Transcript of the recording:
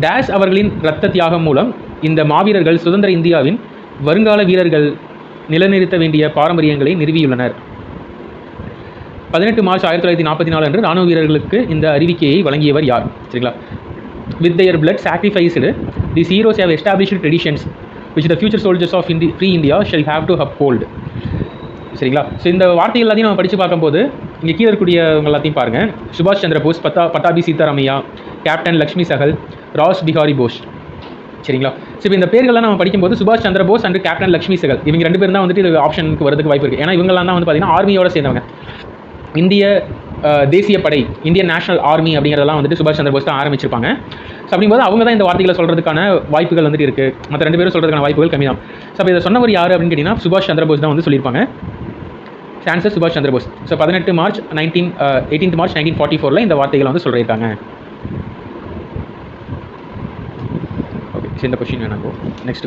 Dash அவர்களின் இரத்த தியாகம் மூலம் இந்த மாவீரர்கள் சுதந்திர இந்தியாவின் வருங்கால வீரர்கள் நிலைநிறுத்த வேண்டிய பாரம்பரியங்களை நிறுவியுள்ளனர். 18 மார்ச் 1944 அன்று ராணுவ வீரர்களுக்கு இந்த அறிவிக்கையை வழங்கியவர் யார்? சரிங்களா. With their blood sacrificed, these heroes have established traditions which the future soldiers of free India shall have to uphold. சரிங்களா. ஸோ இந்த வார்த்தைகள் எல்லாத்தையும் நம்ம படித்து பார்க்கும்போது இங்கே கீழே இருக்கக்கூடியவங்க எல்லாத்தையும் பாருங்கள். சுபாஷ் சந்திர போஸ், பட்டாபி சீதாராமையா, கேப்டன் லக்ஷ்மி சஹல், ராஸ் பிஹாரி போஸ். சரிங்களா. ஸோ இப்போ இந்த பேர்கள்லாம் நம்ம படிக்கும்போது சுபாஷ் சந்திர போஸ் அண்ட் கேப்டன் லக்ஷ்மி சஹல் இவங்க 2 பேரும் தான் வந்துட்டு இது ஆப்ஷனுக்கு வரதுக்கு வாய்ப்பு இருக்குது. ஏன்னா இவங்கெல்லாம் தான் வந்து பார்த்தீங்கன்னா ஆர்மியோட சேர்ந்தவங்க. இந்திய தேசிய படை, இந்தியன் நேஷனல் ஆர்மி அப்படிங்கிறதெல்லாம் வந்துட்டு சுபாஷ் சந்திர போஸ் தான் ஆரம்பிச்சிருப்பாங்க. ஸோ அப்படிங்கும்போது அவங்க தான் இந்த வார்த்தைகளை சொல்கிறதுக்கான வாய்ப்புகள் வந்துட்டு இருக்குது. மற்ற 2 பேரும் சொல்கிறதுக்கான வாய்ப்புகள் கம்மி தான். ஸோ அப்போ இதை சொன்னவர் யார் அப்படின்னு கேட்டிங்கன்னா சுபாஷ் சந்திர போஸ் தான் வந்து சொல்லியிருப்பாங்க. ஆன்சர் சுபாஷ் சந்திர போஸ். ஸோ 18 மார்ச் 1944 இந்த வார்த்தைகளை வந்து சொல்லியிருக்காங்க. ஓகே, இந்த கொஸ்டின் வேணாம். நெக்ஸ்ட்